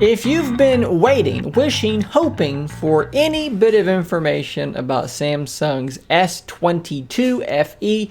If you've been waiting, wishing, hoping for any bit of information about Samsung's S22 FE,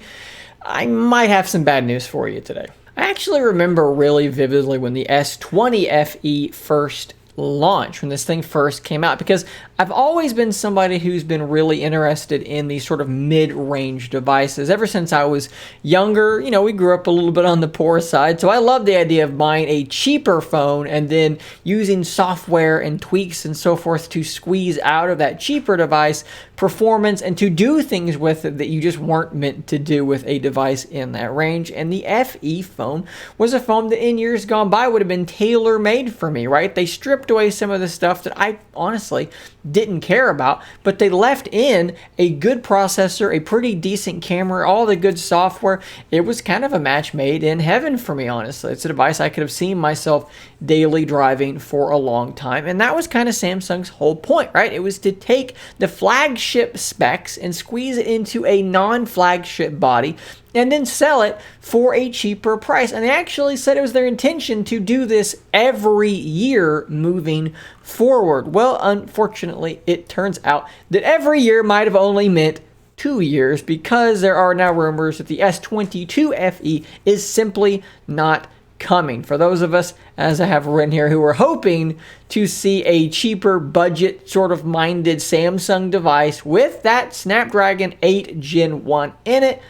I might have some bad news for you today. I actually remember really vividly when the S20 FE first launched, when this thing first came out, because I've always been somebody who's been really interested in these sort of mid-range devices. Ever since I was younger, we grew up a little bit on the poor side, so I love the idea of buying a cheaper phone and then using software and tweaks and so forth to squeeze out of that cheaper device performance and to do things with it that you just weren't meant to do with a device in that range. And the FE phone was a phone that in years gone by would have been tailor-made for me, right? They stripped away some of the stuff that I honestly didn't care about, but they left in a good processor, a pretty decent camera, all the good software. It was kind of a match made in heaven for me, honestly. It's a device I could have seen myself daily driving for a long time, and that was kind of Samsung's whole point, right? It was to take the flagship specs and squeeze it into a non-flagship body and then sell it for a cheaper price. And they actually said it was their intention to do this every year moving forward. Well, unfortunately, it turns out that every year might have only meant 2 years, because there are now rumors that the S22 FE is simply not coming. For those of us, as I have written here, who are hoping to see a cheaper budget sort of minded Samsung device with that Snapdragon 8 Gen 1 in it,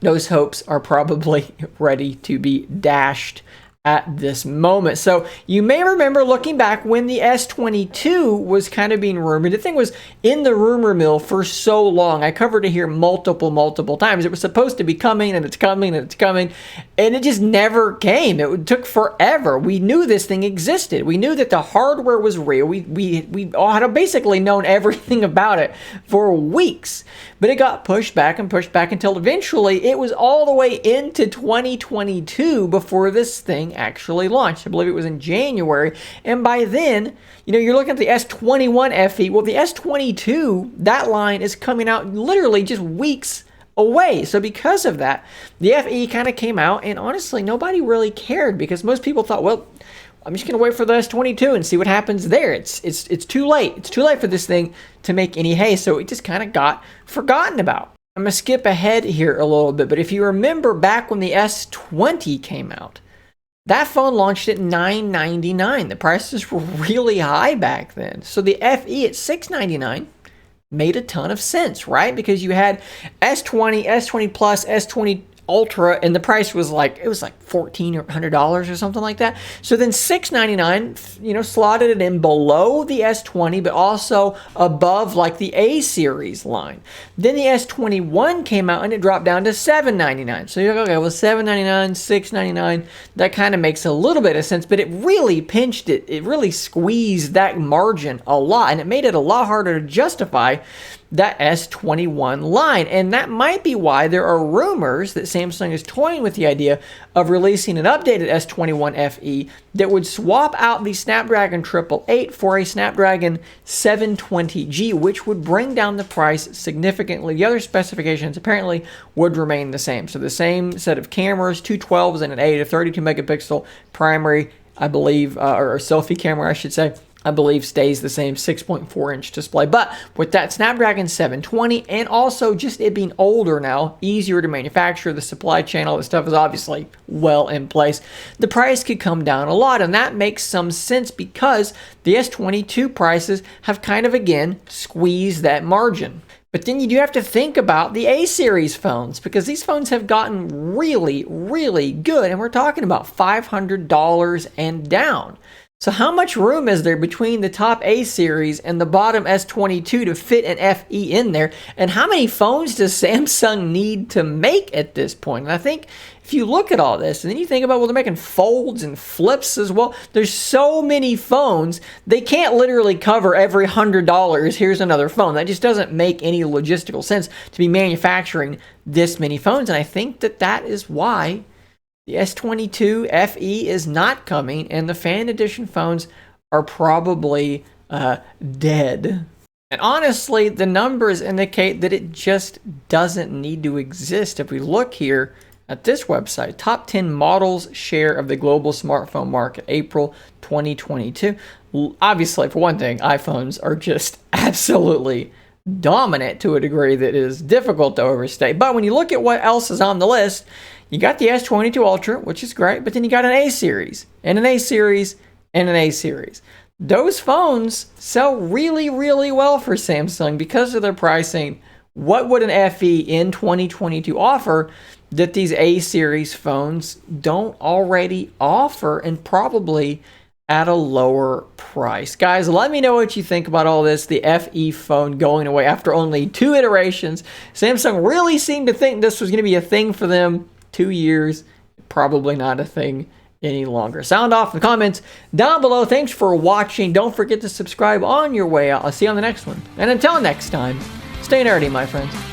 those hopes are probably ready to be dashed at this moment. So you may remember, looking back, when the S22 was kind of being rumored. The thing was in the rumor mill for so long. I covered it here multiple times. It was supposed to be coming, and it's coming, and it's coming, and it just never came. It took forever. We knew this thing existed. We knew that the hardware was real. We all had basically known everything about it for weeks, but it got pushed back until eventually it was all the way into 2022 before this thing actually launched. I believe it was in January, and by then, you're looking at the S21 FE. Well, the S22, that line is coming out literally just weeks away. So because of that, the FE kind of came out, and honestly, nobody really cared, because most people thought, well, I'm just going to wait for the S22 and see what happens there. It's too late. It's too late for this thing to make any hay, so it just kind of got forgotten about. I'm going to skip ahead here a little bit, but if you remember back when the S20 came out, that phone launched at $999. The prices were really high back then. So the FE at $699 made a ton of sense, right? Because you had S20, S20 Plus, S20 Ultra, and the price was like $1,400 or something like that. So then $699, slotted it in below the S20, but also above like the A series line. Then the S21 came out and it dropped down to $799. So you're like, okay, well, $799, $699, that kind of makes a little bit of sense, but it really pinched it. It really squeezed that margin a lot, and it made it a lot harder to justify that S21 line. And that might be why there are rumors that Samsung is toying with the idea of releasing an updated S21 FE that would swap out the Snapdragon 888 for a Snapdragon 720G, which would bring down the price significantly. The other specifications apparently would remain the same. So the same set of cameras, two 12s and an 8, a 32 megapixel primary, I believe, or selfie camera, I should say, I believe stays the same 6.4-inch display. But with that Snapdragon 720, and also just it being older now, easier to manufacture, the supply chain, all this stuff is obviously well in place, the price could come down a lot. And that makes some sense, because the S22 prices have kind of, again, squeezed that margin. But then you do have to think about the A-series phones, because these phones have gotten really, really good, and we're talking about $500 and down. So how much room is there between the top A series and the bottom S22 to fit an FE in there? And how many phones does Samsung need to make at this point? And I think if you look at all this, and then you think about, well, they're making folds and flips as well. There's so many phones, they can't literally cover every $100, here's another phone. That just doesn't make any logistical sense to be manufacturing this many phones. And I think that is why the S22 FE is not coming, and the fan edition phones are probably dead. And honestly, the numbers indicate that it just doesn't need to exist. If we look here at this website, top 10 models share of the global smartphone market, April 2022. Obviously, for one thing, iPhones are just absolutely dominant to a degree that is difficult to overstate. But when you look at what else is on the list, you got the S22 Ultra, which is great, but then you got an A series, and an A series, and an A series. Those phones sell really, really well for Samsung because of their pricing. What would an FE in 2022 offer that these A series phones don't already offer, and probably at a lower price? Guys, let me know what you think about all this. The FE phone going away after only 2 iterations. Samsung really seemed to think this was going to be a thing for them. 2 years, probably not a thing any longer. Sound off in the comments down below. Thanks for watching. Don't forget to subscribe on your way out. I'll see you on the next one. And until next time, stay nerdy, my friends.